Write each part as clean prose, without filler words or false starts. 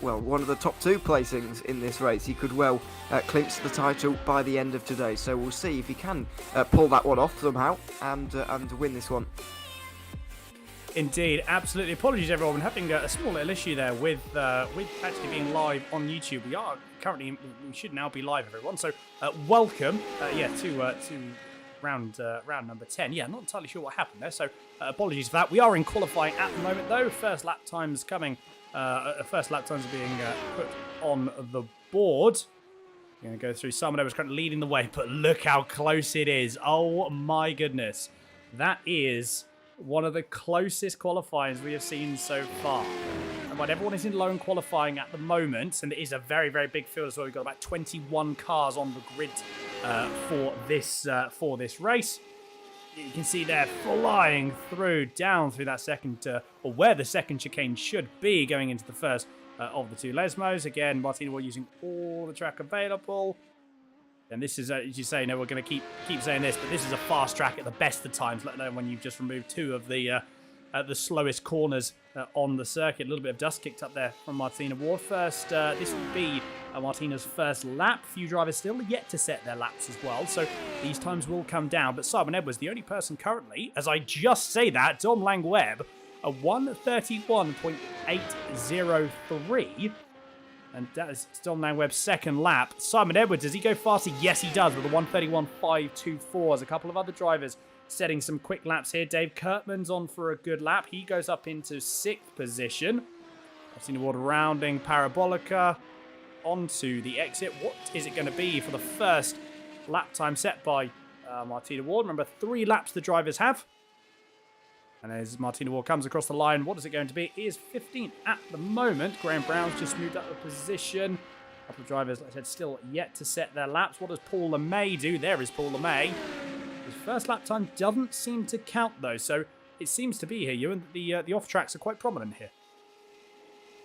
one of the top 2 placings in this race. He could well clinch the title by the end of today. So we'll see if he can pull that one off somehow and win this one. Indeed, absolutely. Apologies, everyone. We're having a small little issue there with actually being live on YouTube. We are currently, we should now be live, everyone. So welcome, to round number 10. Yeah, not entirely sure what happened there. So apologies for that. We are in qualifying at the moment, though. First lap times coming. First lap times are being put on the board. We're going to go through. Simon Edwards currently leading the way, but look how close it is. Oh my goodness, that is one of the closest qualifyings we have seen so far. And while everyone is in lone qualifying at the moment, and it is a very, very big field as well. We've got about 21 cars on the grid for this race. You can see they're flying down through that second, or where the second chicane should be, going into the first of the 2 Lesmos. Again, Martina Ward using all the track available. And this is, as you say, we're going to keep saying this, but this is a fast track at the best of times, let alone when you've just removed 2 of the slowest corners on the circuit. A little bit of dust kicked up there from Martina Ward. First, this will be Martina's first lap. Few drivers still yet to set their laps as well, so these times will come down. But Simon Edwards, the only person currently, as I just say that, Dom Lang-Webb, a 1:31.803. And that is Dom Lang-Webb's second lap. Simon Edwards, does he go faster? Yes, he does, with a 1:31.524. There's a couple of other drivers setting some quick laps here. Dave Kurtman's on for a good lap. He goes up into 6th position. Martina Ward rounding Parabolica onto the exit. What is it going to be for the first lap time set by Martina Ward? Remember, 3 laps the drivers have. And as Martina Ward comes across the line, what is it going to be? It is 15th at the moment. Graham Brown's just moved up a position. A couple of drivers, like I said, still yet to set their laps. What does Paul LeMay do? There is Paul LeMay. His first lap time doesn't seem to count, though. So it seems to be here, Ewan, that the off-tracks are quite prominent here.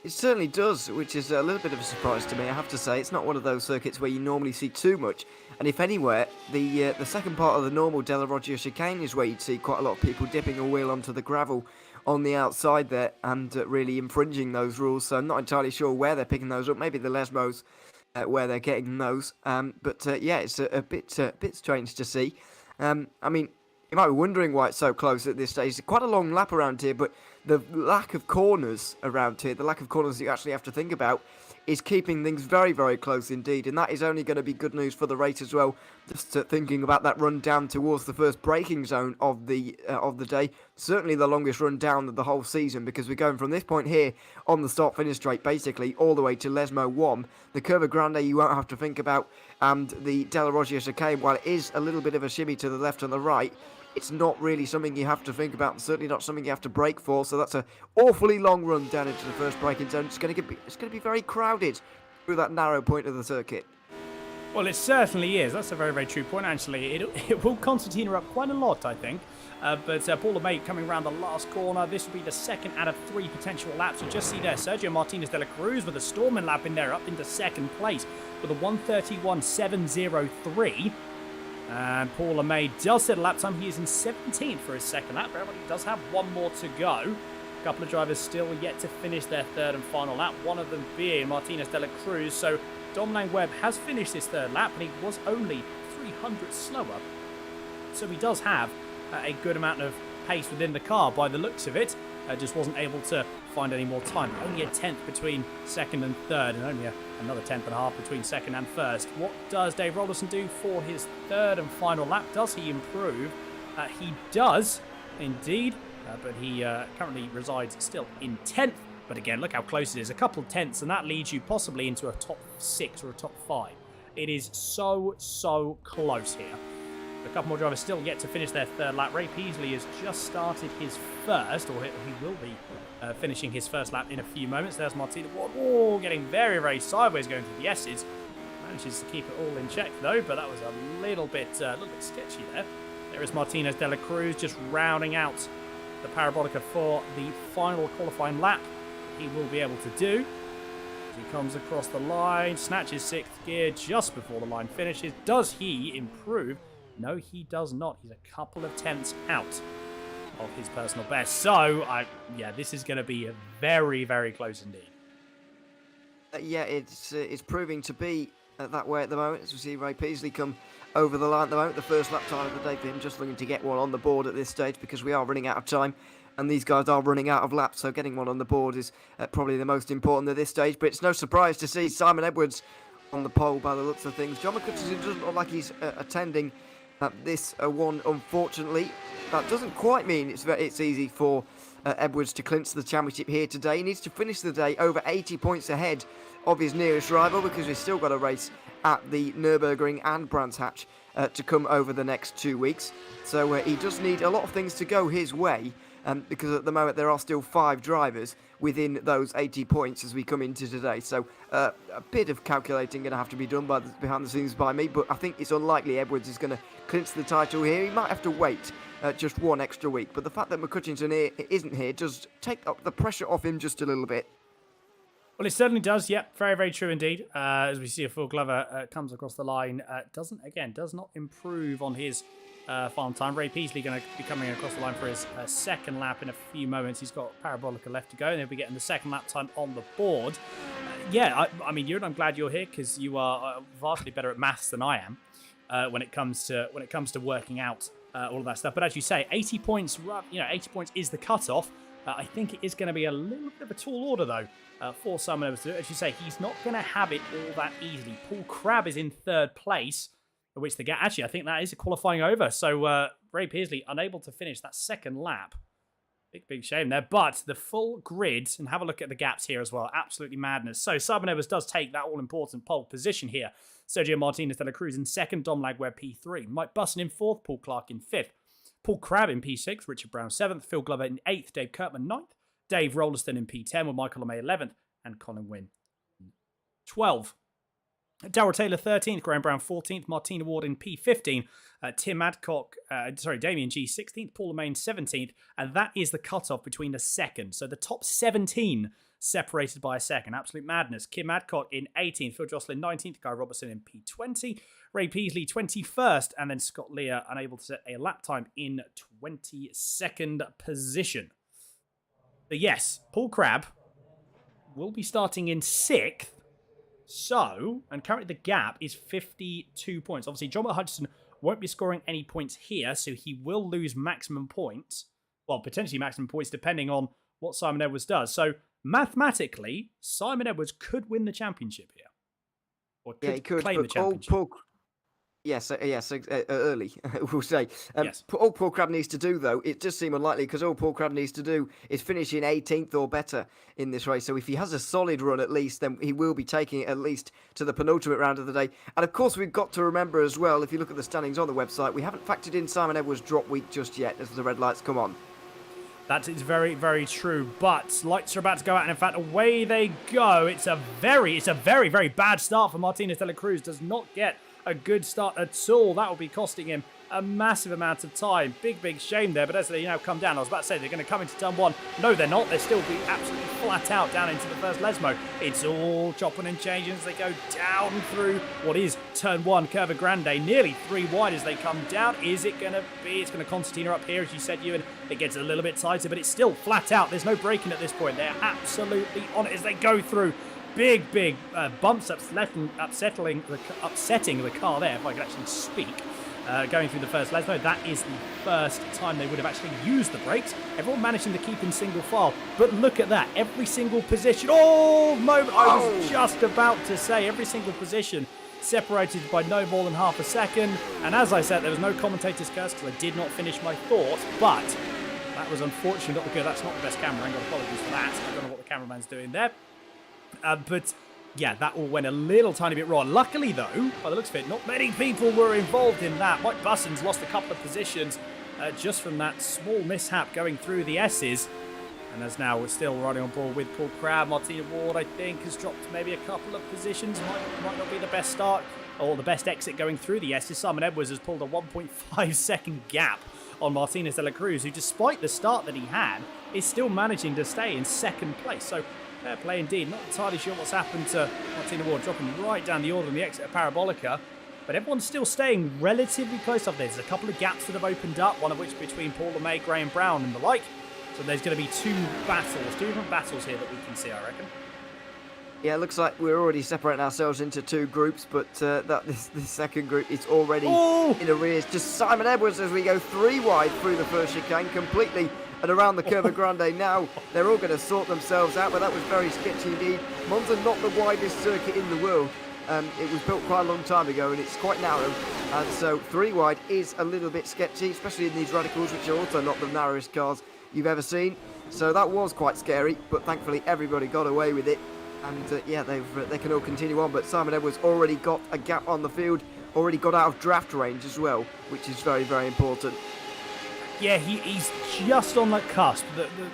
It certainly does, which is a little bit of a surprise to me, I have to say. It's not one of those circuits where you normally see too much. And if anywhere, the second part of the normal Della Roggia chicane is where you'd see quite a lot of people dipping a wheel onto the gravel on the outside there and really infringing those rules. So I'm not entirely sure where they're picking those up. Maybe the Lesmos where they're getting those. Yeah, it's a bit strange to see. I mean, you might be wondering why it's so close at this stage. It's quite a long lap around here, but the lack of corners around here, the lack of corners you actually have to think about, is keeping things very, very close indeed. And that is only going to be good news for the race as well. Just thinking about that run down towards the first braking zone of the day. Certainly the longest run down of the whole season, because we're going from this point here on the start-finish straight, basically, all the way to Lesmo 1. The Curva Grande you won't have to think about. And the Della Roggia chicane, while it is a little bit of a shimmy to the left and the right, it's not really something you have to think about, and certainly not something you have to brake for. So that's an awfully long run down into the first braking zone. It's going to be very crowded through that narrow point of the circuit. Well, it certainly is. That's a very, very true point, actually. It will concertina up quite a lot, I think. But Paul LeMay coming around the last corner. This will be the second out of 3 potential laps. You just see there Sergio Martinez de la Cruz with a Stormin lap in there, up into second place with a 1:31.703. And Paul LeMay does set a lap time. He is in 17th for his second lap. Everybody does have one more to go. A couple of drivers still yet to finish their third and final lap, one of them being Martinez de la Cruz. So Dom Lang-Webb has finished his third lap, and he was only 300 slower. So he does have a good amount of pace within the car by the looks of it. Just wasn't able to find any more time. Only a 10th between second and third, and only another 10th and a half between second and first. What does Dave Rollerson do for his third and final lap? Does he improve? He does, indeed, but he currently resides still in 10th. But again, look how close it is. A couple of tenths, and that leads you possibly into a top 6 or a top 5. It is so close here. A couple more drivers still yet to finish their third lap. Ray Peasley has just started his first, or he will be finishing his first lap in a few moments. There's Martina Ward. Oh, getting very, very sideways going through the S's. Manages to keep it all in check though, but that was a little bit sketchy there. There is Martinez de la Cruz just rounding out the Parabolica for the final qualifying lap. He will be able to do. As he comes across the line, snatches 6th gear just before the line finishes. Does he improve? No, he does not. He's a couple of tenths out of his personal best. So, yeah, this is going to be very, very close indeed. Yeah, it's proving to be that way at the moment, as we see Ray Peasley come over the line at the moment. The first lap time of the day for him, just looking to get one on the board at this stage because we are running out of time and these guys are running out of laps, so getting one on the board is probably the most important at this stage. But it's no surprise to see Simon Edwards on the pole by the looks of things. John McCutcheon doesn't look like he's attending this one, unfortunately. That doesn't quite mean it's easy for Edwards to clinch the championship here today. He needs to finish the day over 80 points ahead of his nearest rival because we've still got a race at the Nürburgring and Brands Hatch to come over the next 2 weeks. So he does need a lot of things to go his way because at the moment there are still 5 drivers within those 80 points as we come into today. So a bit of calculating going to have to be done behind the scenes by me, but I think it's unlikely Edwards is going to clinch the title here. He might have to wait just one extra week, but the fact that McCutcheon isn't here does take up the pressure off him just a little bit. Well, it certainly does. Yep, very, very true indeed. As we see a Phil Glover comes across the line, does not improve on his final time. Ray Peasley going to be coming across the line for his second lap in a few moments. He's got Parabolica left to go, and he'll be getting the second lap time on the board. I mean, Ewan, I'm glad you're here because you are vastly better at maths than I am when it comes to working out all of that stuff. But as you say, 80 points. 80 points is the cutoff. I think it is going to be a little bit of a tall order, though, for Simon Edwards to do it. As you say, he's not going to have it all that easily. Paul Crabb is in third place, which actually, I think that is a qualifying over. So Ray Peasley unable to finish that second lap. Big shame there. But the full grid, and have a look at the gaps here as well. Absolutely madness. So Simon Edwards does take that all-important pole position here. Sergio Martinez de la Cruz in second, Dom Lagweb P3. Mike Busson in fourth, Paul Clark in fifth. Paul Crabb in P6, Richard Brown 7th, Phil Glover in 8th, Dave Kirkman 9th, Dave Rolliston in P10 with Michael LeMay 11th, and Colin Wynn 12th. Darrell Taylor 13th, Graham Brown 14th, Martina Ward in P15, Damien G 16th, Paul LeMay 17th, and that is the cutoff between the second. So the top 17 separated by a second. Absolute madness. Kim Adcock in 18th, Phil Jocelyn 19th, Guy Robertson in P20, Ray Peasley 21st, and then Scott Lear unable to set a lap time in 22nd position. But yes, Paul Crabb will be starting in 6th. So, and currently the gap is 52 points. Obviously, John Hudson won't be scoring any points here, so he will lose maximum points. Well, potentially maximum points depending on what Simon Edwards does. So, mathematically, Simon Edwards could win the championship here. Or could claim the championship. Early, we'll say. Yes. All Paul Crabb needs to do, though, it does seem unlikely because all Paul Crabb needs to do is finish in 18th or better in this race. So if he has a solid run at least, then he will be taking it at least to the penultimate round of the day. And of course, we've got to remember as well, if you look at the standings on the website, we haven't factored in Simon Edwards' drop week just yet as the red lights come on. That is very, very true. But lights are about to go out, and in fact, away they go. It's a very, very bad start for Martinez de la Cruz. Does not get a good start at all. That will be costing him a massive amount of time. Big shame there, but as they now come down, I was about to say they're going to come into turn 1. No, they're not. They're still be absolutely flat out down into the first Lesmo. It's all chopping and changing as they go down through what is turn 1, Curva Grande, nearly 3 wide as they come down. Is it going to be? It's going to concertina up here, as you said, Ewan. It gets a little bit tighter, but it's still flat out. There's no braking at this point. They're absolutely on it as they go through. Big bumps upsetting the car there, if I could actually speak. Going through the first Lesmo, that is the first time they would have actually used the brakes. Everyone managing to keep in single file, but look at that, every single position. I was just about to say, every single position separated by no more than half a second. And as I said, there was no commentator's curse because I did not finish my thought, but that was unfortunately not good. That's not the best camera angle. Apologies for that. I don't know what the cameraman's doing there. But yeah, that all went a little tiny bit wrong. Luckily, though, by the looks of it, not many people were involved in that. Mike Busson's lost a couple of positions just from that small mishap going through the S's. And as now we're still riding on board with Paul Crabb. Martina Ward, I think, has dropped maybe a couple of positions. Might not be the best start or the best exit going through the S's. Simon Edwards has pulled a 1.5 second gap on Martinez de la Cruz, who, despite the start that he had, is still managing to stay in second place. So fair play indeed. Not entirely sure what's happened to Martina Ward, dropping right down the order on the exit of Parabolica. But everyone's still staying relatively close up there. There's a couple of gaps that have opened up, one of which between Paul LeMay, Graham Brown and the like. So there's going to be two different battles here that we can see, I reckon. Yeah, it looks like we're already separating ourselves into two groups, but this second group is already Oh! in arrears. Just Simon Edwards as we go 3 wide through the first chicane, completely and around the Curva Grande now. They're all going to sort themselves out, but that was very sketchy indeed. Monza, not the widest circuit in the world. It was built quite a long time ago, and it's quite narrow. And so 3 wide is a little bit sketchy, especially in these radicals, which are also not the narrowest cars you've ever seen. So that was quite scary, but thankfully everybody got away with it. And yeah, they can all continue on, but Simon Edwards already got a gap on the field, already got out of draft range as well, which is very, very important. Yeah, he's just on that cusp.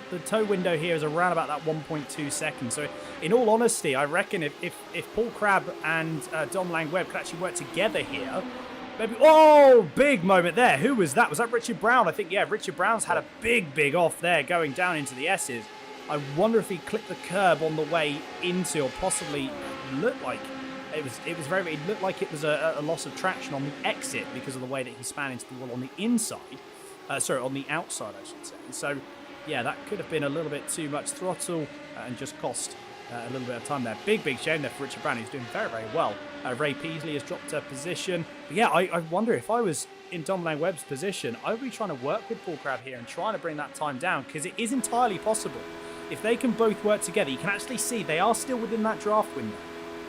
The tow window here is around about that 1.2 seconds. So in all honesty, I reckon if Paul Crabb and Dom Lang-Webb could actually work together here, maybe... Oh, big moment there. Who was that? Was that Richard Brown? I think, yeah, Richard Brown's had a big off there going down into the S's. I wonder if he clipped the curb on the way into, or possibly looked like it looked like it was a loss of traction on the exit because of the way that he span into the wall on the inside. On the outside, I should say. So, yeah, that could have been a little bit too much throttle and just cost a little bit of time there. Big shame there for Richard Brown. He's doing very, very well. Ray Peasley has dropped a position. But yeah, I wonder if I was in Dom Lang-Webb's position, I would be trying to work with Paul Crabb here and trying to bring that time down, because it is entirely possible. If they can both work together, you can actually see they are still within that draft window.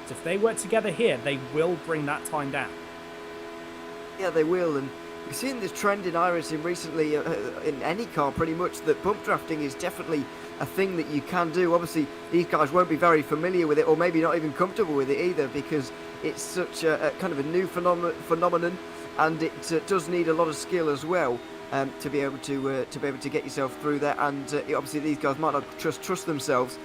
So if they work together here, they will bring that time down. Yeah, they will, and we've seen this trend in iRacing recently, in any car pretty much, that bump drafting is definitely a thing that you can do. Obviously, these guys won't be very familiar with it, or maybe not even comfortable with it either, because it's such a kind of a new phenomenon, and it does need a lot of skill as well. To be able to get yourself through there, and obviously these guys might not trust themselves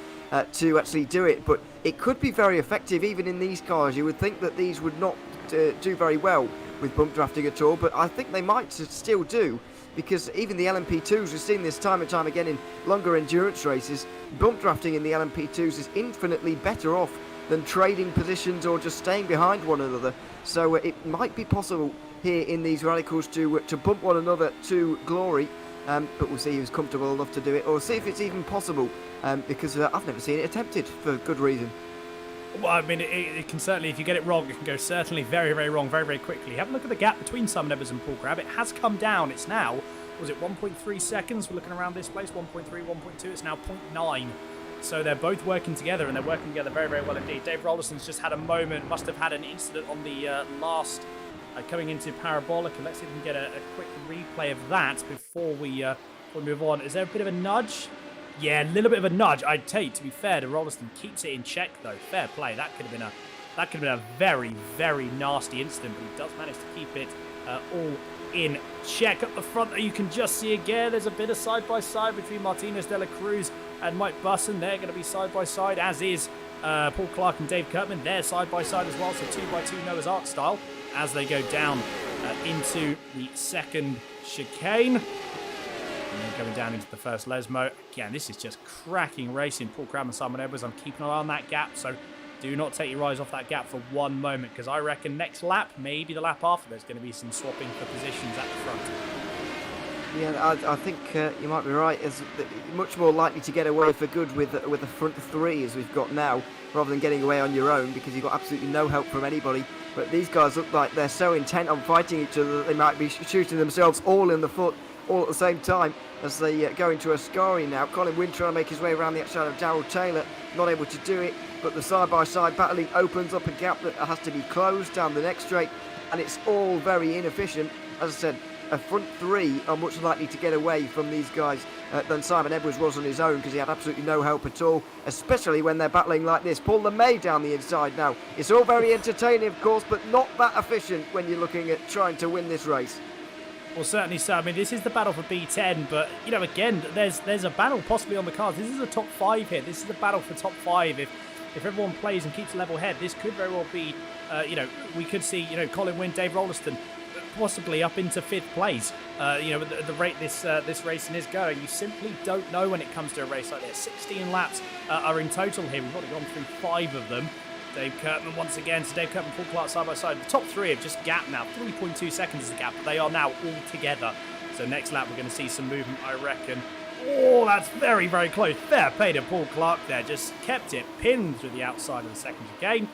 to actually do it, but it could be very effective even in these cars. You would think that these would not do very well with bump drafting at all, but I think they might still do, because even the LMP2s, we've seen this time and time again in longer endurance races, bump drafting in the LMP2s is infinitely better off than trading positions or just staying behind one another. So it might be possible here in these radicals to bump one another to glory, but we'll see who's comfortable enough to do it, or see if it's even possible, because I've never seen it attempted for good reason. Well, I mean, it can certainly, if you get it wrong, it can go certainly very, very wrong very, very quickly. Have a look at the gap between Simon Edwards and Paul Crabb. It has come down. It's now, was it 1.3 seconds? We're looking around this place, 1.3, 1.2. It's now 0.9. So they're both working together, and they're working together very, very well indeed. Dave Rolliston's just had a moment, must have had an incident on the last coming into Parabolic, and let's see if we can get a quick replay of that before we move on. Is there a bit of a nudge? Yeah, a little bit of a nudge. I'd tell you, to be fair, to Rolliston, keeps it in check though. Fair play. That could have been a very, very nasty incident, but he does manage to keep it all in check. Up the front there, you can just see again, there's a bit of side-by-side between Martinez de la Cruz and Mike Busson. They're going to be side-by-side, as is Paul Clark and Dave Kurtman. They're side-by-side as well, so 2x2 Noah's Ark style, as they go down into the second chicane. And then going down into the first Lesmo. Again, this is just cracking racing. Paul Crabb and Simon Edwards, I'm keeping an eye on that gap, so do not take your eyes off that gap for one moment, because I reckon next lap, maybe the lap after, there's going to be some swapping for positions at the front. Yeah, I think you might be right. It's much more likely to get away for good with the front three as we've got now, rather than getting away on your own, because you've got absolutely no help from anybody. But these guys look like they're so intent on fighting each other that they might be shooting themselves all in the foot all at the same time as they go into Ascari now. Colin Wynn trying to make his way around the outside of Darrell Taylor, not able to do it, but the side-by-side battling opens up a gap that has to be closed down the next straight, and it's all very inefficient. As I said, a front three are much likely to get away from these guys than Simon Edwards was on his own, because he had absolutely no help at all, especially when they're battling like this. Paul LeMay down the inside now. It's all very entertaining, of course, but not that efficient when you're looking at trying to win this race. Well, certainly so. I mean, this is the battle for B10, but, you know, again, there's a battle possibly on the cards. This is a top 5 here. This is a battle for top 5. If everyone plays and keeps a level head, this could very well be, we could see, Colin Wynn, Dave Rolliston, possibly up into 5th place. At the rate this racing is going, you simply don't know when it comes to a race like this. 16 laps are in total here. We've already gone through 5 of them. Dave Kurtman once again. So Dave Kurtman, Paul Clark side by side. The top 3 have just gapped now. 3.2 seconds is the gap, but they are now all together. So next lap we're going to see some movement, I reckon. Oh, that's very, very close. Fair play to Paul Clark there. Just kept it pinned through the outside of the second chicane.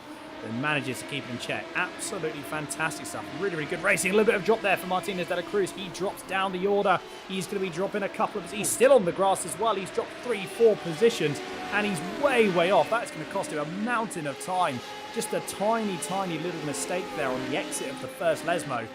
And manages to keep it in check. Absolutely fantastic stuff. Really, really good racing. A little bit of drop there for Martinez de la Cruz. He drops down the order. He's going to be dropping a couple of... He's still on the grass as well. He's dropped 3-4 positions. And he's way, way off. That's going to cost him a mountain of time. Just a tiny, tiny little mistake there on the exit of the first Lesmo.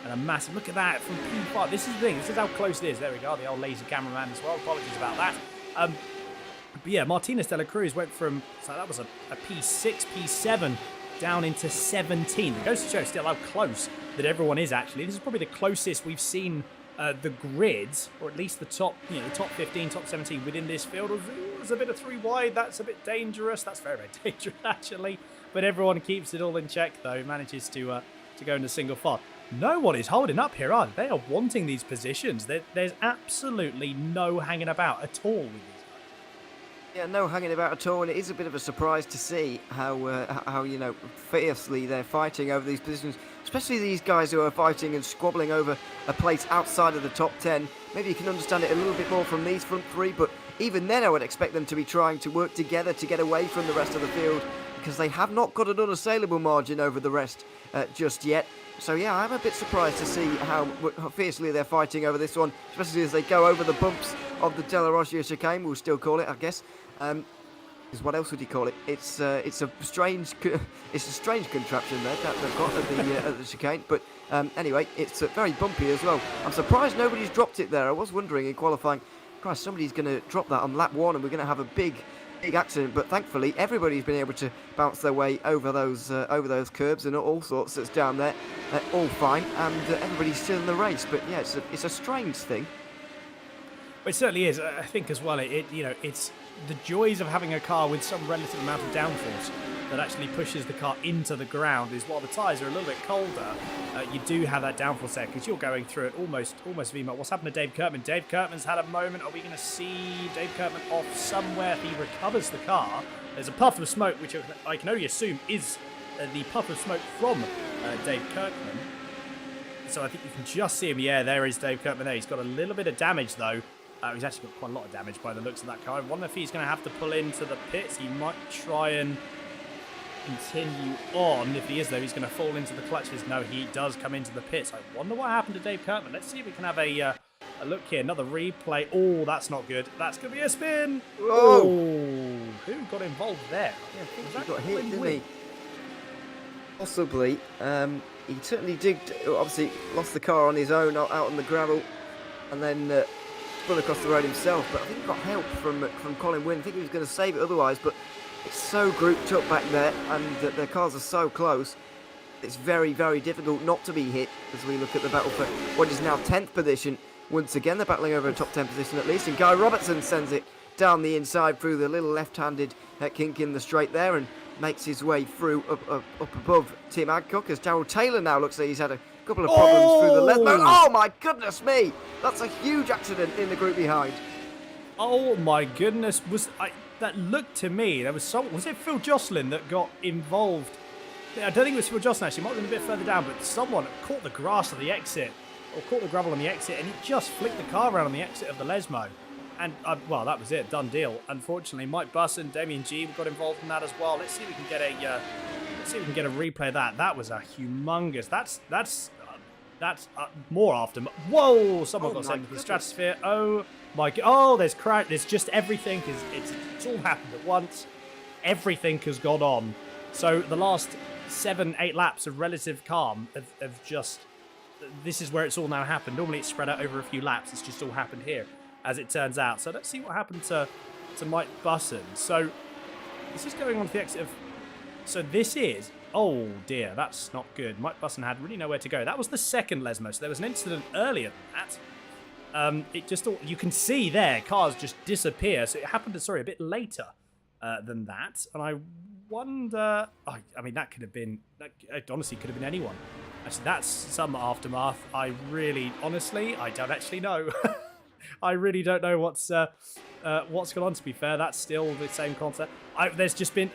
And a massive... Look at that from P5. This is the thing. This is how close it is. There we go. The old lazy cameraman as well. Apologies about that. But yeah, Martinez de la Cruz went from... So that was a P6, P7... down into 17. It goes to show still how close that everyone is actually. This is probably the closest we've seen the grids, or at least the top, the top 15, top 17 within this field. There's a bit of 3 wide. That's a bit dangerous. That's very, very dangerous actually. But everyone keeps it all in check though. Manages to go into single file. No one is holding up here, are they? They are wanting these positions. There's absolutely no hanging about at all with these. Yeah, no hanging about at all, and it is a bit of a surprise to see how fiercely they're fighting over these positions, especially these guys who are fighting and squabbling over a place outside of the top 10. Maybe you can understand it a little bit more from these front 3, but even then I would expect them to be trying to work together to get away from the rest of the field, because they have not got an unassailable margin over the rest just yet. So yeah, I'm a bit surprised to see how fiercely they're fighting over this one, especially as they go over the bumps of the Della Roggia chicane, we'll still call it, I guess. Because what else would you call it? It's a strange contraption there that they've got at the chicane. But anyway, it's very bumpy as well. I'm surprised nobody's dropped it there. I was wondering in qualifying, Christ, somebody's going to drop that on lap 1, and we're going to have a big accident. But thankfully, everybody's been able to bounce their way over those curbs and all sorts that's down there, all fine, and everybody's still in the race. But yeah, it's a strange thing. It certainly is. I think as well, it's the joys of having a car with some relative amount of downforce that actually pushes the car into the ground is while the tyres are a little bit colder, you do have that downforce there because you're going through it almost VMAX. What's happened to Dave Kurtman? Dave Kurtman's had a moment. Are we going to see Dave Kurtman off somewhere? He recovers the car. There's a puff of smoke, which I can only assume is the puff of smoke from Dave Kurtman. So I think you can just see him. Yeah, there is Dave Kurtman there. He's got a little bit of damage though. He's actually got quite a lot of damage by the looks of that car. I wonder if he's going to have to pull into the pits. He might try and continue on. If he is, though, he's going to fall into the clutches. No, he does come into the pits. I wonder what happened to Dave Kurtman. Let's see if we can have a look here. Another replay. Oh, that's not good. That's going to be a spin. Whoa. Oh, who got involved there? Yeah, he got hit, didn't he? Possibly. He certainly did. Obviously, lost the car on his own out on the gravel, and then spun across the road himself. But I think he got help from Colin Wynn. I think he was going to save it otherwise, but it's so grouped up back there, and their cars are so close. It's very, very difficult not to be hit as we look at the battle for what is now 10th position. Once again, they're battling over a top 10 position at least, and Guy Robertson sends it down the inside through the little left-handed kink in the straight there and makes his way through up above Tim Adcock, as Darrell Taylor now looks like he's had a couple of problems through the Lesmo. Oh my goodness me! That's a huge accident in the group behind. Oh my goodness! That looked to me, there was it Phil Jocelyn that got involved? I don't think it was Phil Jocelyn actually, it might have been a bit further down, but someone caught the grass of the exit, or caught the gravel on the exit, and he just flicked the car around on the exit of the Lesmo. And, well, that was it, done deal. Unfortunately, Mike Buss and Damien G got involved in that as well. Let's see if we can get a replay of that. That was a humongous, that's more after. Whoa, someone got sent into the stratosphere. Oh my god. Oh, there's crash. There's just everything. It's all happened at once. Everything has gone on. So the last 7-8 laps of relative calm have just. This is where it's all now happened. Normally it's spread out over a few laps. It's just all happened here, as it turns out. So let's see what happened to Mike Busson. So this is going on to the exit of. So this is. Oh dear, that's not good. Mike Busson had really nowhere to go. That was the second Lesmo, so there was an incident earlier than that. It just, you can see there, cars just disappear. So it happened, a bit later than that. And I wonder, I mean, that could have been, it honestly could have been anyone. Actually, that's some aftermath. I really, honestly, I don't actually know. I really don't know what's going on, to be fair. That's still the same concept. There's just been...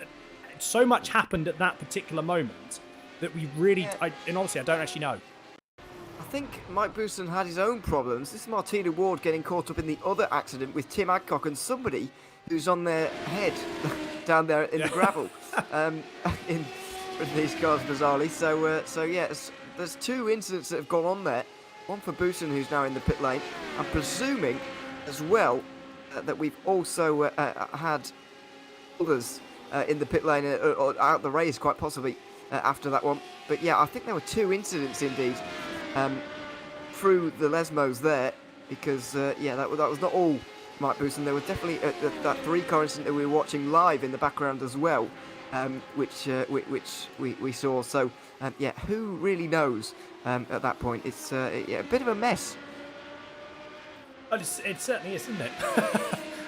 so much happened at that particular moment that we really, and honestly, I don't actually know. I think Mike Booston had his own problems. This is Martina Ward getting caught up in the other accident with Tim Adcock and somebody who's on their head down there in the gravel in these cars, bizarrely. So yeah, there's 2 incidents that have gone on there. One for Booston, who's now in the pit lane. I'm presuming as well that we've also had others in the pit lane or out the race, quite possibly, after that one. But yeah, I think there were 2 incidents indeed through the Lesmos there, because yeah, that was not all Mike Booston. There was definitely that 3-car incident that we were watching live in the background as well, which we saw. So yeah, who really knows at that point? It's yeah, a bit of a mess. Well, it certainly is, isn't it?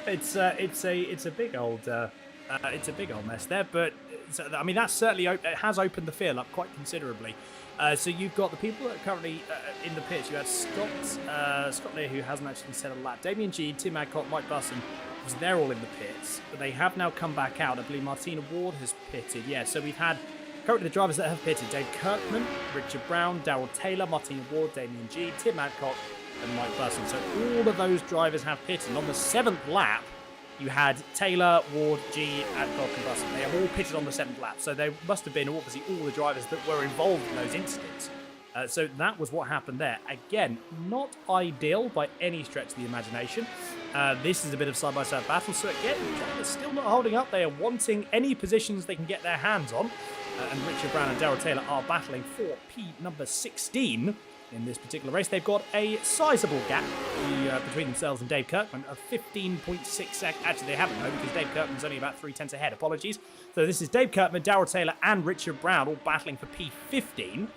it's a big old mess there. But I mean, that certainly it has opened the field up quite considerably. So you've got the people that are currently in the pits. You had Scott Lear, who hasn't actually set a lap. Damien G, Tim Adcock, Mike Busson, because they're all in the pits. But they have now come back out. I believe Martina Ward has pitted. Yeah, so we've had currently the drivers that have pitted: Dave Kirkman, Richard Brown, Darryl Taylor, Martina Ward, Damien G, Tim Adcock, and Mike Busson. So all of those drivers have pitted. And on the 7th lap, you had Taylor, Ward, G, Adcock, and Busson. They have all pitted on the 7th lap. So there must have been obviously all the drivers that were involved in those incidents. So that was what happened there. Again, not ideal by any stretch of the imagination. This is a bit of side-by-side battle. So again, drivers still not holding up. They are wanting any positions they can get their hands on. And Richard Brown and Darryl Taylor are battling for P number 16 in this particular race. They've got a sizable gap between themselves and Dave Kirkman of 15.6 seconds. Actually, they haven't, though, because Dave Kirkman's only about 3/10 ahead. Apologies. So this is Dave Kirkman, Darryl Taylor, and Richard Brown all battling for P15.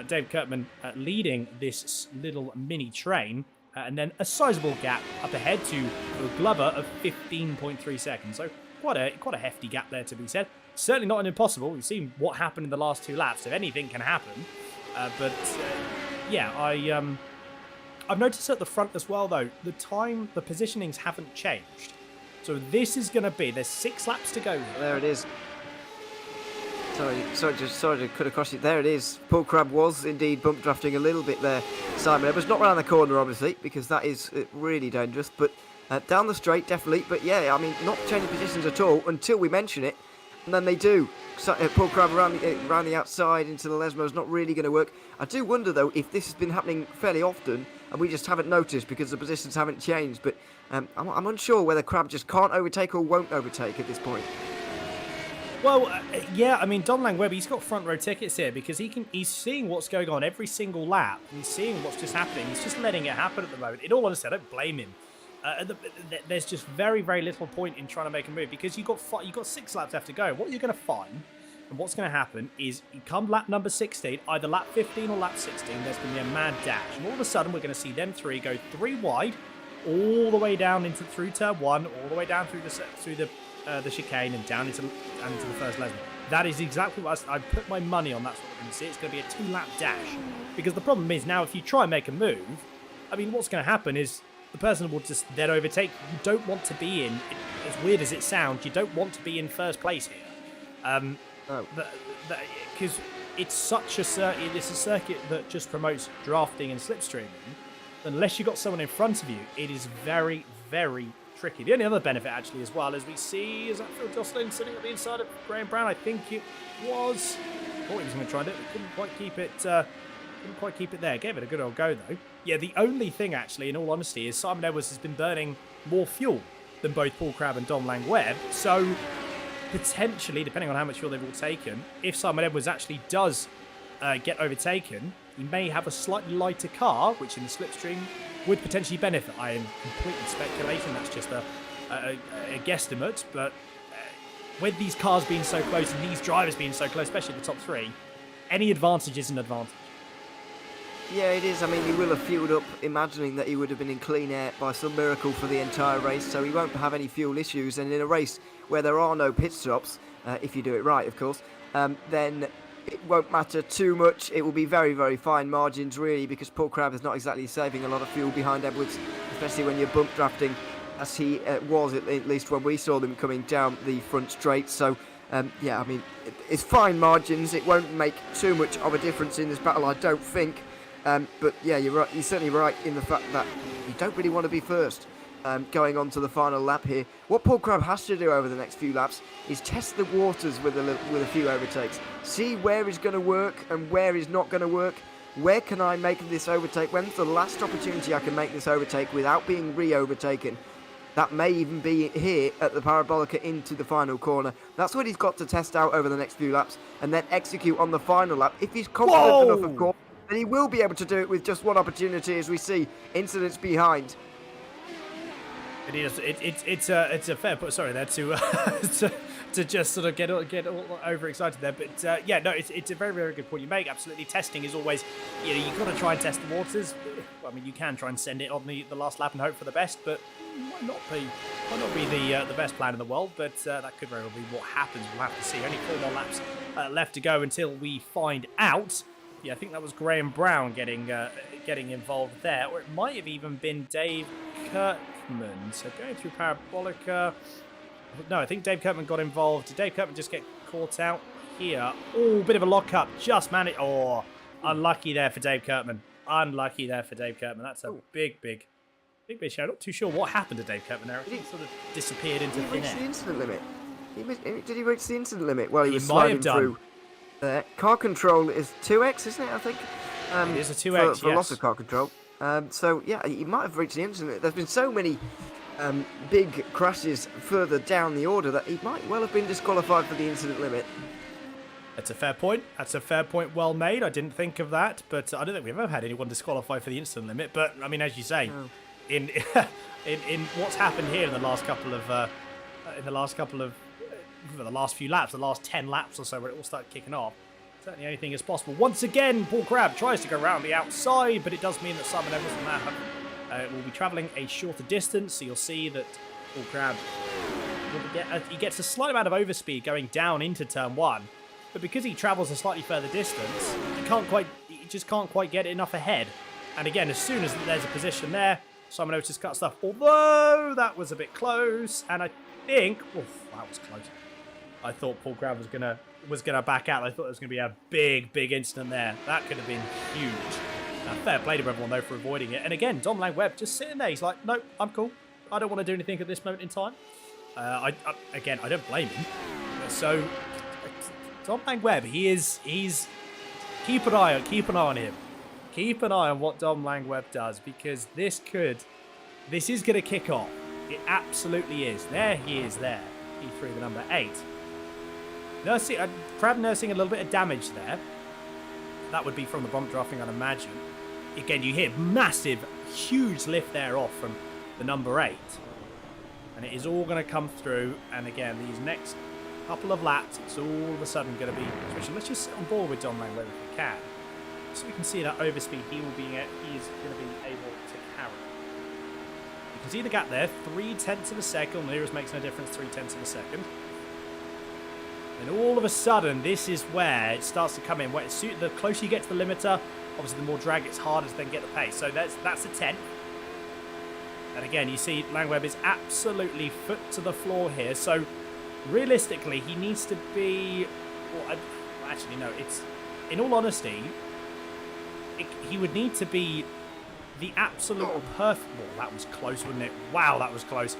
Dave Kirkman leading this little mini train. And then a sizable gap up ahead to Glover of 15.3 seconds. So quite a hefty gap there, to be said. Certainly not an impossible. We've seen what happened in the last 2 laps. If anything can happen. Yeah, I've noticed at the front as well, though, the positionings haven't changed. So this is going to be, there's 6 laps to go here. There it is. Sorry to cut across you. There it is. Paul Crabb was indeed bump drafting a little bit there. Simon Edwards, not round the corner, obviously, because that is really dangerous. But down the straight, definitely. But yeah, I mean, not changing positions at all until we mention it. And then they do. So, Paul Crabb around the outside into the Lesmo is not really going to work. I do wonder, though, if this has been happening fairly often and we just haven't noticed because the positions haven't changed. But I'm unsure whether Crabb just can't overtake or won't overtake at this point. Well, yeah, I mean, Don Langweb, he's got front row tickets here because he's seeing what's going on every single lap. He's seeing what's just happening. He's just letting it happen at the moment. In all honesty, I don't blame him. There's just very, very little point in trying to make a move because you've got 6 laps left to go. What you're going to find and what's going to happen is you come lap number 16, either lap 15 or lap 16, there's going to be a mad dash. And all of a sudden, we're going to see them 3 go 3 wide all the way down through turn 1, all the way down through the chicane and down into the first lesson. That is exactly what I put my money on. That's what we're going to see. It's going to be a 2-lap dash. Because the problem is now if you try and make a move, I mean, what's going to happen is the person will just then overtake. You don't want to be in, as weird as it sounds, you don't want to be in first place here. Because it's such a circuit, it's a circuit that just promotes drafting and slipstreaming. Unless you've got someone in front of you, it is very, very tricky. The only other benefit, actually, as well, as we see, is that Phil Jocelyn sitting at the inside of Graham Brown. I think it was. I thought he was going to try and do it, but couldn't quite keep it there. Gave it a good old go, though. Yeah, the only thing, actually, in all honesty, is Simon Edwards has been burning more fuel than both Paul Crabb and Dom Langweb. So, potentially, depending on how much fuel they've all taken, if Simon Edwards actually does get overtaken, he may have a slightly lighter car, which in the slipstream would potentially benefit. I am completely speculating. That's just a guesstimate. But with these cars being so close and these drivers being so close, especially the top 3, any advantage is an advantage. Yeah, it is. I mean, he will have fueled up, imagining that he would have been in clean air by some miracle for the entire race, so he won't have any fuel issues. And in a race where there are no pit stops, if you do it right, of course, then it won't matter too much. It will be very, very fine margins, really, because Paul Crabb is not exactly saving a lot of fuel behind Edwards, especially when you're bump drafting, as he was at least when we saw them coming down the front straight. So, yeah, I mean, it's fine margins. It won't make too much of a difference in this battle, I don't think. But yeah, you're right. You're certainly right in the fact that you don't really want to be first. Going on to the final lap here. What Paul Crabb has to do over the next few laps is test the waters with a few overtakes. See where is going to work and where is not going to work. Where can I make this overtake? When's the last opportunity I can make this overtake without being re-overtaken? That may even be here at the Parabolica into the final corner. That's what he's got to test out over the next few laps and then execute on the final lap. If he's confident enough, of course, then he will be able to do it with just one opportunity, as we see incidents behind. It is. It's a fair point. Sorry, there to just sort of get all overexcited there. But yeah, no, it's a very, very good point you make. Absolutely, testing is always, you've got to try and test the waters. I mean, you can try and send it on the last lap and hope for the best, but might not be the best plan in the world. But that could very well be what happens. We'll have to see. Only 4 more laps left to go until we find out. Yeah, I think that was Graham Brown getting involved there, or it might have even been Dave Kirkman. So going through Parabolica. No, I think Dave Kirkman got involved. Did Dave Kirkman just get caught out here? Oh, bit of a lock-up. Just managed. Oh, unlucky there for Dave Kirkman. Unlucky there for Dave Kirkman. That's a big show. Not too sure what happened to Dave Kirkman there. He sort of disappeared into thin air. Did he reach the incident limit? Did he reach the incident limit? Well, he was sliding through. Car control is 2x, isn't it? I think. It is a 2x, for loss of car control. So yeah, he might have reached the incident. There's been so many big crashes further down the order that he might well have been disqualified for the incident limit. That's a fair point. That's a fair point. Well made. I didn't think of that, but I don't think we've ever had anyone disqualified for the incident limit. But I mean, as you say, in what's happened here in the last couple of for the last few laps, the last 10 laps or so, where it all started kicking off. Certainly anything is possible. Once again, Paul Crabb tries to go around the outside, but it does mean that Simon Evans will be travelling a shorter distance. So you'll see that Paul Crabb he gets a slight amount of overspeed going down into turn 1, but because he travels a slightly further distance, he just can't quite get enough ahead. And again, as soon as there's a position there, Simon Otis cuts stuff. Although that was a bit close, and I think that was close. I thought Paul Crabb was gonna back out. I thought there was gonna be a big incident there. That could have been huge. Fair play to everyone though for avoiding it. And again, Dom Langweb just sitting there. He's like, nope, I'm cool. I don't want to do anything at this moment in time. I don't blame him. So Dom Langweb, he's keep an eye on him. Keep an eye on what Dom Langweb does, because this is gonna kick off. It absolutely is. There he is. There he threw the number 8. Crabb nursing a little bit of damage there. That would be from the bump drafting, I'd imagine. Again, you hear massive, huge lift there off from the number 8. And it is all going to come through. And again, these next couple of laps, it's all of a sudden going to be switching. Let's just sit on board with John Langweb if we can. So we can see that overspeed he is going to be able to carry. You can see the gap there, 0.3 of a second. Nearest makes no difference, 0.3 of a second. And all of a sudden, this is where it starts to come in. The closer you get to the limiter, obviously the more drag, it's harder to then get the pace. So that's a 10. And again, you see Langweb is absolutely foot to the floor here. So realistically, he needs to be... actually, no. In all honesty, he would need to be the absolute perfect... Well, that was close, wasn't it? Wow, that was close.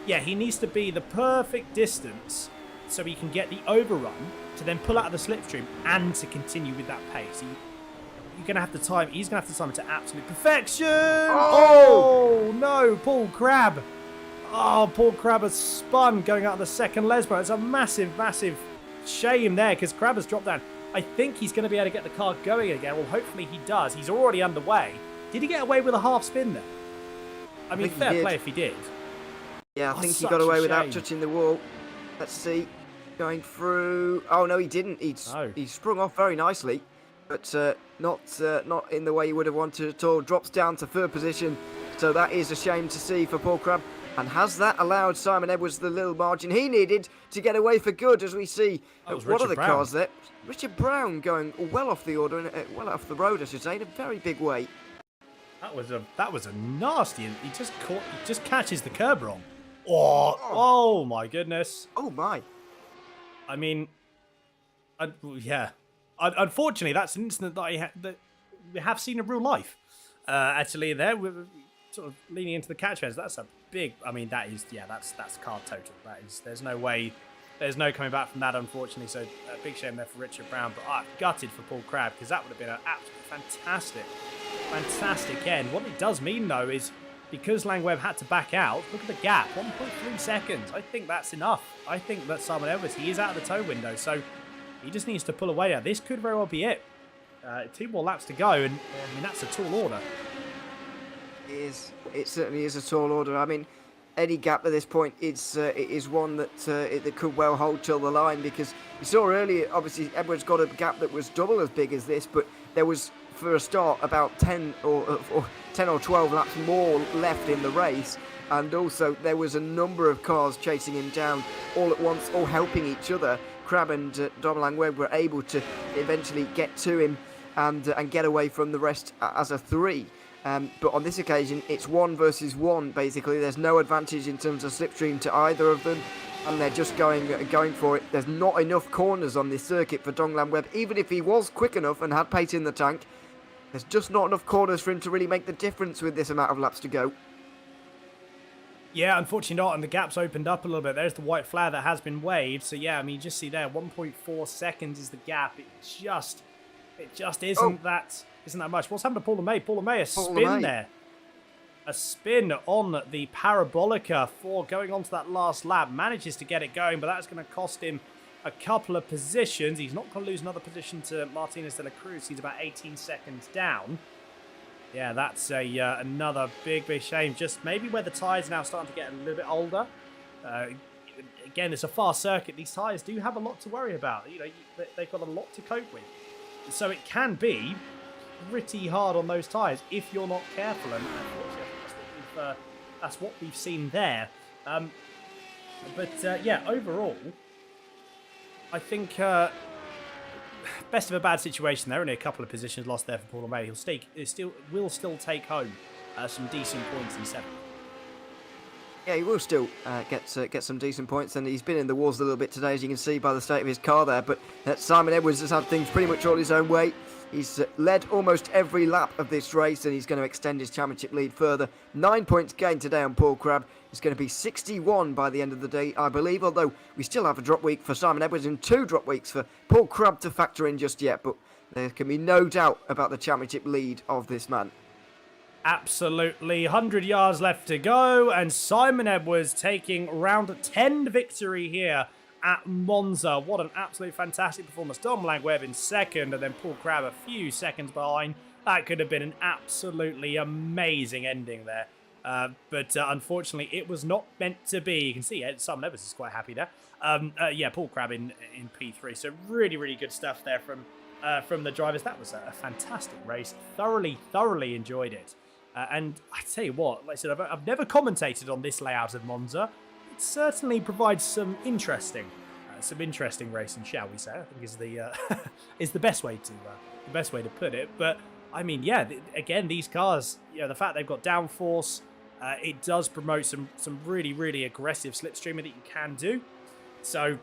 Yeah, he needs to be the perfect distance so he can get the overrun to then pull out of the slipstream and to continue with that pace. He's going to have to time it to absolute perfection. Oh no, Paul Crabb. Oh, Paul Crabb has spun going out of the second Lesbo. It's a massive shame there, because Crabb has dropped down. I think he's going to be able to get the car going again. Well, hopefully he does. He's already underway. Did he get away with a half spin there? I mean, fair play if he did. Yeah, I think he got away without touching the wall. Let's see. Going through... Oh, no, he didn't. He sprung off very nicely, but not in the way you would have wanted at all. Drops down to third position, so that is a shame to see for Paul Crabb. And has that allowed Simon Edwards the little margin he needed to get away for good, as we see one of the cars there? Richard Brown going well off the order, well off the road, I should say, in a very big way. That was a nasty... He just catches the curb wrong. Oh my goodness. Oh my. I mean, yeah. Unfortunately, that's an incident that we have seen in real life. Actually, there we're sort of leaning into the catchphrase. That's a big. I mean, that's card total. There's no way. There's no coming back from that, unfortunately. So a big shame there for Richard Brown, but gutted for Paul Crabb because that would have been an absolutely fantastic end. What it does mean though is because Langweb had to back out. Look at the gap, 1.3 seconds. I think that's enough. I think that Simon Edwards, he is out of the tow window, so he just needs to pull away. Now, this could very well be it. 2 more laps to go, and I mean that's a tall order. It certainly is a tall order. I mean, any gap at this point it is one that could well hold till the line, because you saw earlier, obviously Edwards got a gap that was double as big as this, but there was, for a start, about 10 or 12 laps more left in the race, and also there was a number of cars chasing him down all at once, all helping each other. Crabb and Dom Langweb were able to eventually get to him and get away from the rest as a 3. But on this occasion, it's 1 versus 1, basically. There's no advantage in terms of slipstream to either of them, and they're just going for it. There's not enough corners on this circuit for Dong Lam Webb. Even if he was quick enough and had pace in the tank, there's just not enough corners for him to really make the difference with this amount of laps to go. Yeah, unfortunately not, and the gap's opened up a little bit. There's the white flag that has been waved. So yeah, I mean, you just see there, 1.4 seconds is the gap. It just isn't that much. What's happened to Paul LeMay? Paul LeMay, a spin there. A spin on the Parabolica for going on to that last lap. Manages to get it going, but that's going to cost him a couple of positions. He's not going to lose another position to Martinez de la Cruz. He's about 18 seconds down. Yeah, that's another big shame. Just maybe where the tyres are now starting to get a little bit older. Again, it's a fast circuit. These tyres do have a lot to worry about. You know, they've got a lot to cope with. So it can be pretty hard on those tyres if you're not careful. And unfortunately, that's what we've seen there. Yeah, overall, I think best of a bad situation there. Only a couple of positions lost there for Paul LeMay. Will still take home some decent points in 7th. Yeah, he will still get some decent points, and he's been in the wars a little bit today, as you can see by the state of his car there. But Simon Edwards has had things pretty much all his own way. He's led almost every lap of this race, and he's going to extend his championship lead further. 9 points gained today on Paul Crabb. It's going to be 61 by the end of the day, I believe, although we still have a drop week for Simon Edwards and 2 drop weeks for Paul Crabb to factor in just yet. But there can be no doubt about the championship lead of this man. Absolutely, 100 yards left to go, and Simon Edwards taking round 10 victory here at Monza. What an absolute fantastic performance. Dom Langweb in 2nd, and then Paul Crabb a few seconds behind. That could have been an absolutely amazing ending there. But unfortunately, it was not meant to be. You can see Simon Edwards is quite happy there. Yeah, Paul Crabb in P3. So really good stuff there from the drivers. That was a fantastic race. Thoroughly enjoyed it. And I tell you what, like I said, I've never commentated on this layout of Monza. It certainly provides some interesting racing, shall we say? I think is the is the best way to put it. But I mean, yeah, again, these cars, you know, the fact they've got downforce, it does promote some really aggressive slipstreaming that you can do. So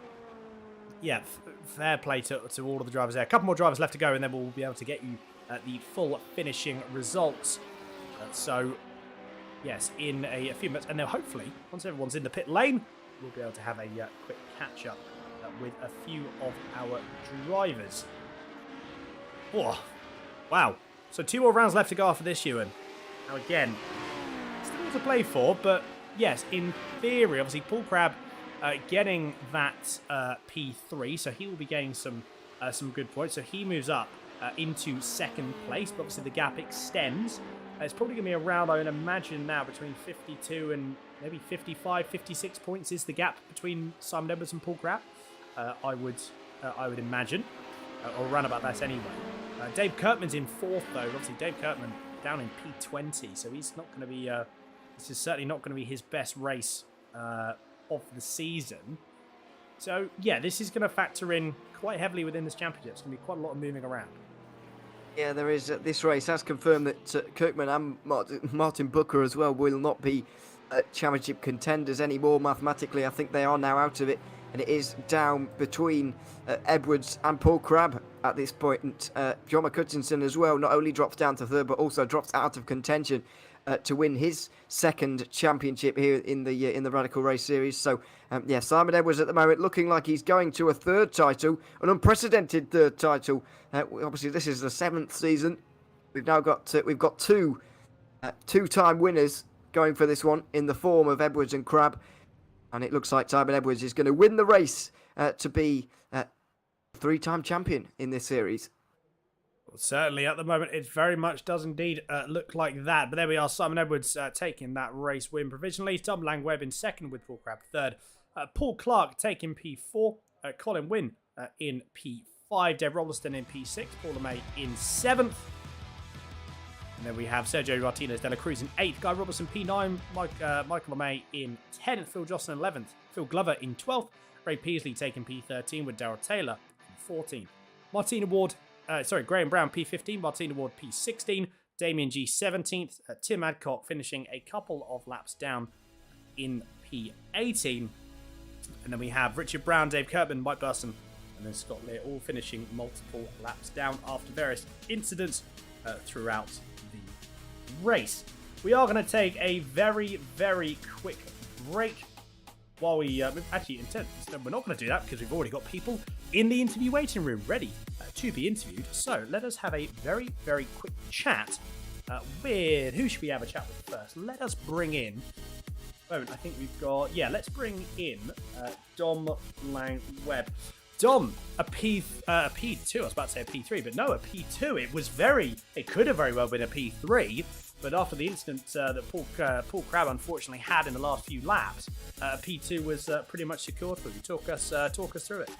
yeah, fair play to all of the drivers there. A couple more drivers left to go, and then we'll be able to get you the full finishing results. So, yes, in a few minutes, and then hopefully, once everyone's in the pit lane, we'll be able to have a quick catch-up with a few of our drivers. Oh, wow. So 2 more rounds left to go after this, Ewan. Now, again, still to play for, but yes, in theory, obviously, Paul Crabb getting that P3, so he will be gaining some good points. So he moves up into 2nd place, but obviously the gap extends. It's probably going to be around, I would imagine now, between 52 and maybe 55, 56 points is the gap between Simon Edwards and Paul Crabb. I would imagine, or around about that anyway. Dave Kirkman's in 4th though. Obviously, Dave Kirkman down in P20, so he's not going to be. This is certainly not going to be his best race of the season. So yeah, this is going to factor in quite heavily within this championship. It's going to be quite a lot of moving around. Yeah, there is. This race has confirmed that Kirkman and Martin Booker as well will not be championship contenders anymore. Mathematically, I think they are now out of it. and it is down between Edwards and Paul Crabb at this point. John McCutchinson as well not only drops down to third, but also drops out of contention to win his second championship here in the Radical Race Series. So, Simon Edwards at the moment looking like he's going to a third title, an unprecedented third title. Obviously, this is the 7th season. We've now got two-time winners going for this one in the form of Edwards and Crabb, and it looks like Simon Edwards is going to win the race to be three-time champion in this series. Well, certainly at the moment it very much does indeed look like that, but there we are, Simon Edwards taking that race win provisionally. Tom Langweb in second with Paul Crabb third, Paul Clark taking P4, Colin Wynn in P5, Dave Rolliston in P6, Paula May in 7th. And then we have Sergio Martinez de la Cruz in 8th, Guy Robertson P9, Michael LeMay in 10th, Phil Jocelyn 11th, Phil Glover in 12th, Ray Peasley taking P13 with Darryl Taylor in 14th. Graham Brown P15, Martina Ward P16, Damien G 17th, Tim Adcock finishing a couple of laps down in P18. And then we have Richard Brown, Dave Kirkman, Mike Burson, and then Scott Lear all finishing multiple laps down after various incidents throughout the race. We are going to take a very, very quick break while we we're not going to do that because we've already got people in the interview waiting room ready to be interviewed. So let us have a very, very quick chat with, who should we have a chat with first? Let us bring in, I think we've got, let's bring in Dom Langweb. Dom, a P2, I was about to say a P3, but no, a P2. It could have very well been a P3, but after the incident that Paul Crabb unfortunately had in the last few laps, P2 was pretty much secured for you. Talk us through it.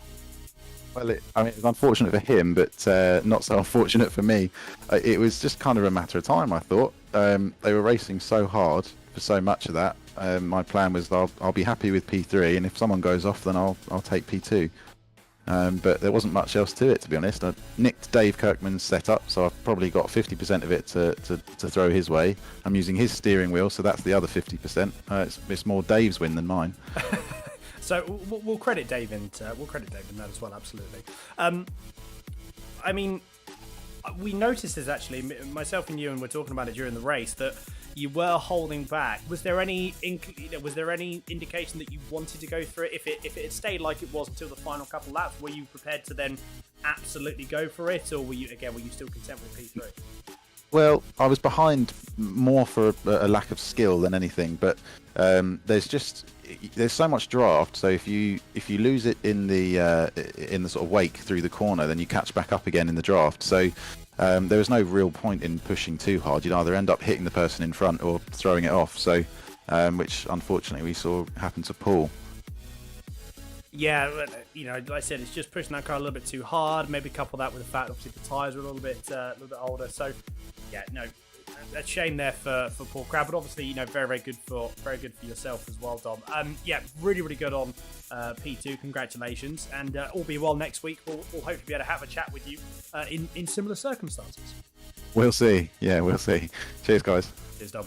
Well, it was unfortunate for him, but not so unfortunate for me. It was just kind of a matter of time, I thought. They were racing so hard for so much of that. My plan was I'll be happy with P3, and if someone goes off, then I'll take P2. But there wasn't much else to it, to be honest. I nicked Dave Kirkman's setup, so I've probably got 50% of it to throw his way. I'm using his steering wheel, so that's the other 50%. It's more Dave's win than mine. So we'll credit Dave in that as well, absolutely. I mean, we noticed this actually, myself and Ewan were talking about it during the race, that you were holding back. Was there any indication that you wanted to go through it? If it had stayed like it was until the final couple laps, were you prepared to then absolutely go for it, or were you still content with P3? Well, I was behind more for a lack of skill than anything, but there's so much draft. So if you lose it in the sort of wake through the corner, then you catch back up again in the draft. So there was no real point in pushing too hard. You'd either end up hitting the person in front or throwing it off. So which unfortunately we saw happen to Paul. Yeah, like I said, it's just pushing that car a little bit too hard. Maybe couple that with the fact, obviously, the tyres were a little bit older. So, a shame there for Paul Crabb, but obviously, very, very good for yourself as well, Dom. Really, really good on P2. Congratulations, and all be well next week. We'll hopefully be able to have a chat with you in similar circumstances. We'll see. Yeah, we'll see. Cheers, guys. Cheers, Dom.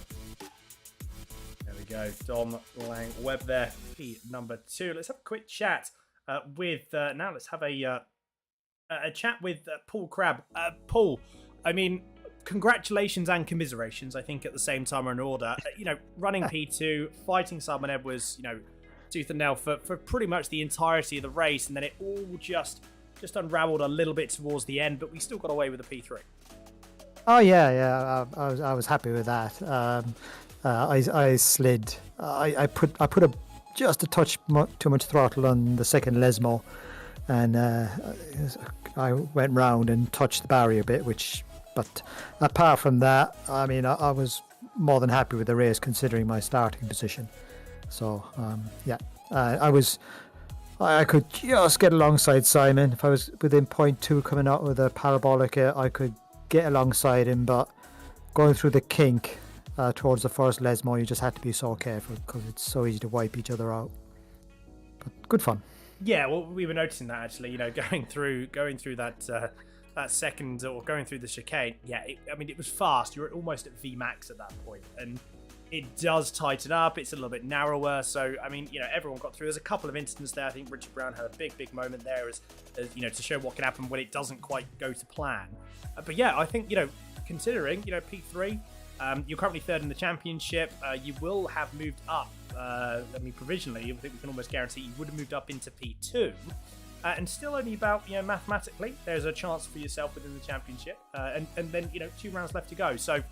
There we go, Dom Langweb there, P number 2. Let's have a quick chat with now. Let's have a chat with Paul Crabb. Paul, I mean, congratulations and commiserations, I think, at the same time are in order. Running P2, fighting Simon Edwards, tooth and nail for pretty much the entirety of the race, and then it all just unraveled a little bit towards the end, but we still got away with a P3. Oh yeah, I was happy with that. I slid. I put just a touch too much throttle on the second Lesmo, and I went round and touched the barrier a bit. But apart from that, I mean, I was more than happy with the race considering my starting position. So I could just get alongside Simon. If I was within 0.2 coming out with a parabolic, I could get alongside him. But going through the kink towards the first Lesmo, you just had to be so careful because it's so easy to wipe each other out. But good fun. Yeah, well, we were noticing that actually. Going through that second, or going through the chicane. Yeah, it was fast. You were almost at VMAX at that point, and it does tighten up. It's a little bit narrower. So, I mean, everyone got through. There's a couple of instances there. I think Richard Brown had a big moment there as to show what can happen when it doesn't quite go to plan. But yeah, I think, considering, P3, you're currently third in the championship. You will have moved up. Provisionally, I think we can almost guarantee you would have moved up into P2. And still only about, mathematically, there's a chance for yourself within the championship. And then, 2 rounds left to go. So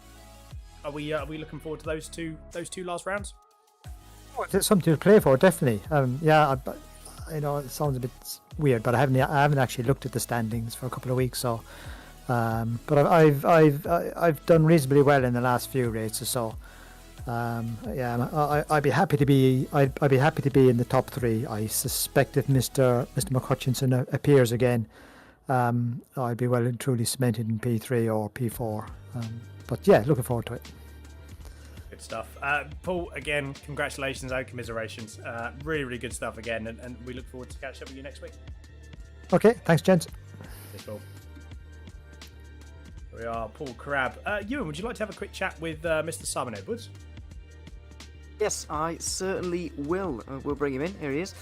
are we looking forward to those two last rounds? It's something to play for, definitely. I know it sounds a bit weird, but I haven't actually looked at the standings for a couple of weeks. So, but I've done reasonably well in the last few races. So, I'd be happy to be in the top 3. I suspect if Mr. McHutchinson appears again, I'd be well and truly cemented in P3 or P4. But yeah, looking forward to it. Good stuff. Paul, again, congratulations and commiserations. Really good stuff again, and we look forward to catching up with you next week. Okay, thanks, gents. Cheers, Paul. Here we are, Paul Crabb. Ewan, would you like to have a quick chat with Mr. Simon Edwards? Yes, I certainly will. We'll bring him in. Here he is.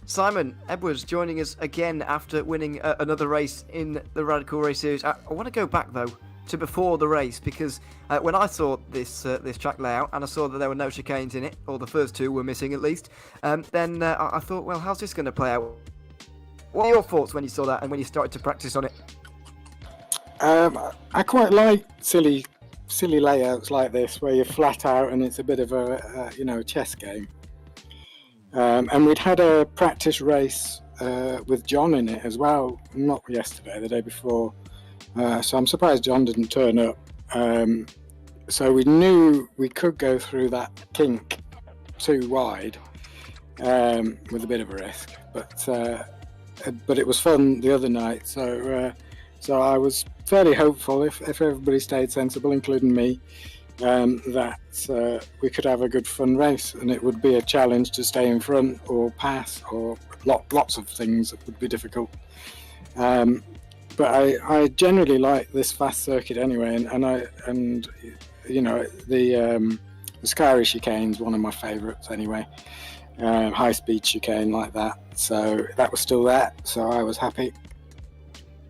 Simon Edwards joining us again after winning another race in the Radical Race Series. I want to go back, though, to before the race, because when I saw this track layout and I saw that there were no chicanes in it, or the first 2 were missing at least, then I thought, well, how's this going to play out? What are your thoughts when you saw that and when you started to practice on it? I quite like silly layouts like this where you're flat out and it's a bit of a chess game. And we'd had a practice race with John in it as well, not yesterday, the day before. So I'm surprised John didn't turn up. So we knew we could go through that kink too wide with a bit of a risk. But it was fun the other night. So I was fairly hopeful, if everybody stayed sensible, including me, that we could have a good fun race, and it would be a challenge to stay in front or pass, or lots of things that would be difficult. But I generally like this fast circuit anyway, and the Scary chicane's one of my favourites anyway. High speed chicane like that, so that was still there, so I was happy.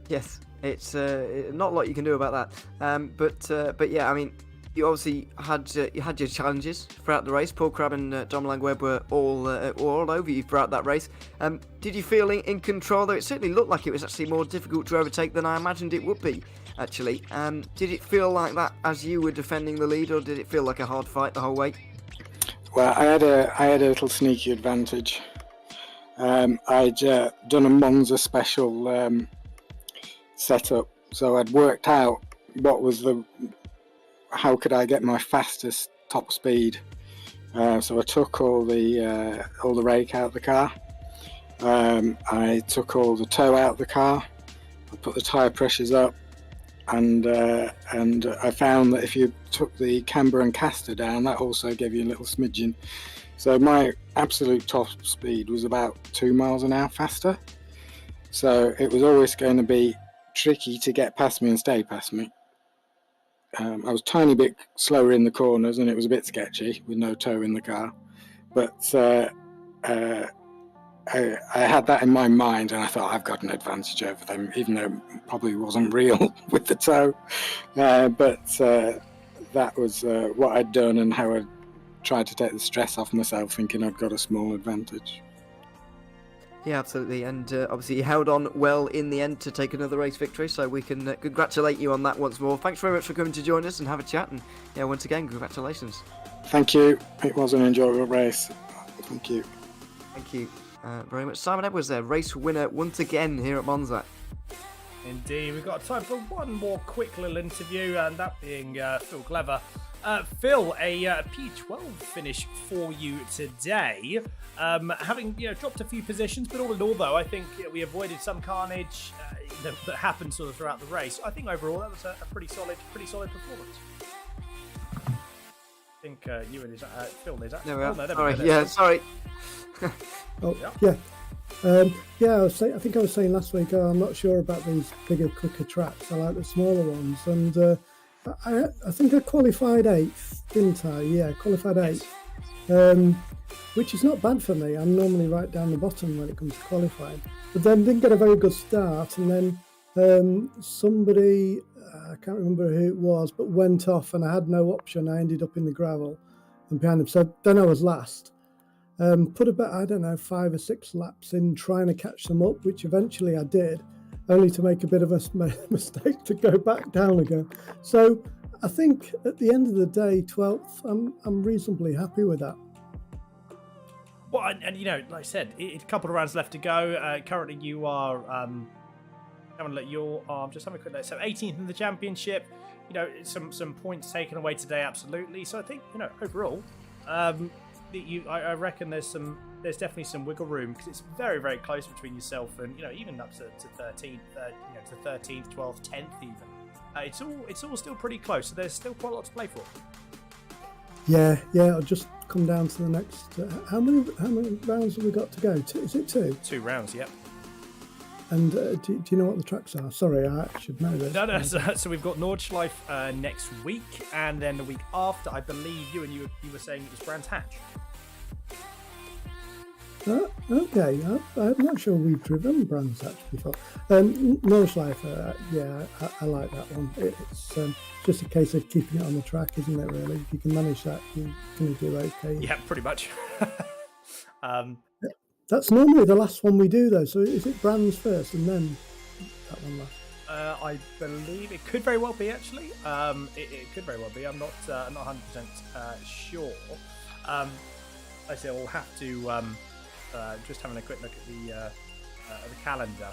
Yes, it's not a lot you can do about that. But yeah, I mean, you obviously had your challenges throughout the race. Paul Crabb and Dom Langweb were all over you throughout that race. Did you feel in control? Though it certainly looked like it was actually more difficult to overtake than I imagined it would be. Actually, did it feel like that as you were defending the lead, or did it feel like a hard fight the whole way? Well, I had a little sneaky advantage. I'd done a Monza special setup, so I'd worked out how could I get my fastest top speed. So I took all the rake out of the car. I took all the tow out of the car. I put the tyre pressures up, and I found that if you took the camber and caster down, that also gave you a little smidgen. So my absolute top speed was about 2 miles an hour faster. So it was always going to be tricky to get past me and stay past me. I was a tiny bit slower in the corners, and it was a bit sketchy with no tow in the car. But I had that in my mind, and I thought I've got an advantage over them, even though it probably wasn't real with the tow. But that was what I'd done, and how I tried to take the stress off myself, thinking I'd got a small advantage. Yeah, absolutely, and obviously you held on well in the end to take another race victory, so we can congratulate you on that once more. Thanks very much for coming to join us and have a chat, and yeah, once again, congratulations. Thank you. It was an enjoyable race. Thank you. Thank you very much. Simon Edwards there, race winner once again here at Monza. Indeed, we've got time for one more quick little interview, and that being Phil Clever. Phil, a P12 finish for you today. Having dropped a few positions, but all in all, though, I think we avoided some carnage that happened sort of throughout the race. I think overall that was a pretty solid performance. I think you and Phil is that. There we are. No, sorry. Yeah, sorry. Yeah. I think I was saying last week, I'm not sure about these bigger, quicker tracks. I like the smaller ones, and I think I qualified 8th, didn't I? Yeah, qualified 8th, which is not bad for me. I'm normally right down the bottom when it comes to qualifying. But then didn't get a very good start, and then somebody, I can't remember who it was, but went off, and I had no option. I ended up in the gravel and behind them. So then I was last. Put about, I don't know, 5 or 6 laps in trying to catch them up, which eventually I did, only to make a bit of a mistake to go back down again. So I think at the end of the day, 12th, I'm reasonably happy with that. Well, and you know, like I said, a couple of rounds left to go. Currently, you are. I'm just having a quick look. So 18th in the championship. You know, some points taken away today, absolutely. So I think, you know, overall, I reckon there's definitely some wiggle room, because it's very, very close between yourself and, you know, even up to 13th, to 13th, 12th, 10th even. It's all still pretty close. So there's still quite a lot to play for. Yeah. I'll just come down to the next. How many rounds have we got to go? Is it 2? 2 rounds, yep. And do you know what the tracks are? Sorry, I should know this. No. So we've got Nordschleife next week, and then the week after, I believe you were saying it was Brands Hatch. Okay, I'm not sure we've driven Brands Hatch before. Nordschleife, yeah, I like that one. It's just a case of keeping it on the track, isn't it, really? If you can manage that, you're going to do okay. Yeah, pretty much. That's normally the last one we do, though. So is it Brands first and then that one last? I believe it could very well be, actually. It could very well be. I'm not 100% sure. I say we'll have to just having a quick look at the calendar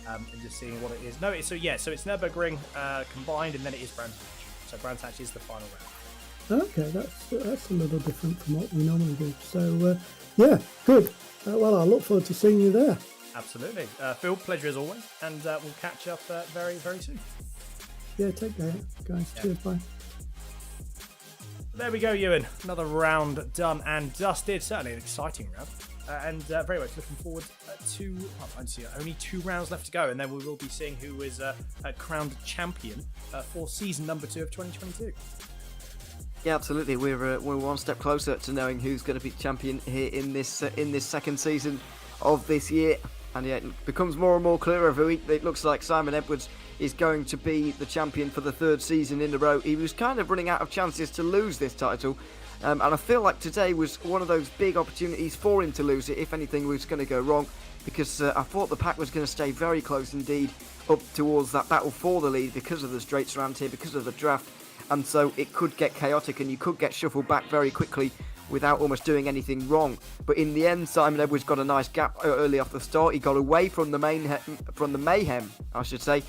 and just seeing what it is. No, so it's Nürburgring combined, and then it is Brands Hatch. So Brands Hatch is the final round. Okay, that's a little different from what we normally do. So yeah, good. Well, I look forward to seeing you there. Absolutely. Phil, pleasure as always, and we'll catch up very, very soon. Yeah, take care, guys. Yeah. Cheers, bye. There we go, Ewan. Another round done and dusted. Certainly an exciting round. And very much looking forward to only 2 rounds left to go, and then we will be seeing who is crowned champion for season number 2 of 2022. Yeah, absolutely. We're one step closer to knowing who's going to be champion here in this second season of this year, and yeah, it becomes more and more clear every week. It looks like Simon Edwards is going to be the champion for the 3rd season in a row. He was kind of running out of chances to lose this title, and I feel like today was one of those big opportunities for him to lose it if anything was going to go wrong, because I thought the pack was going to stay very close indeed up towards that battle for the lead because of the straights around here, because of the draft. And so it could get chaotic, and you could get shuffled back very quickly without almost doing anything wrong. But in the end, Simon Edwards got a nice gap early off the start. He got away from the mayhem, I should say,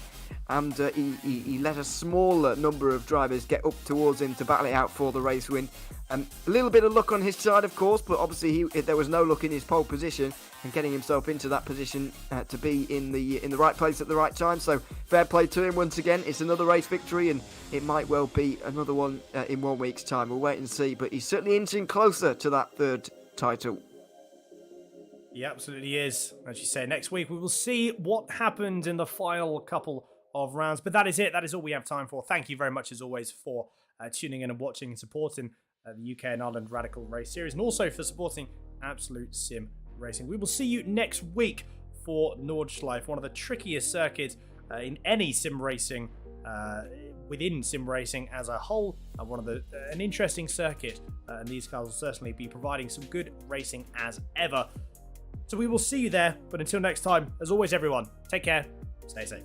and he let a smaller number of drivers get up towards him to battle it out for the race win. A little bit of luck on his side, of course, but obviously there was no luck in his pole position and getting himself into that position to be in the right place at the right time. So fair play to him once again. It's another race victory, and it might well be another one in 1 week's time. We'll wait and see, but he's certainly inching closer to that 3rd title. He absolutely is. As you say, next week we will see what happened in the final couple of rounds. But that is it. That is all we have time for. Thank you very much, as always, for tuning in and watching and supporting the UK and Ireland Radical Race Series, and also for supporting Absolute Sim Racing. We will see you next week for Nordschleife, one of the trickiest circuits in any sim racing, within sim racing as a whole. An interesting circuit, and these cars will certainly be providing some good racing as ever. So we will see you there, but until next time, as always, everyone, take care, stay safe.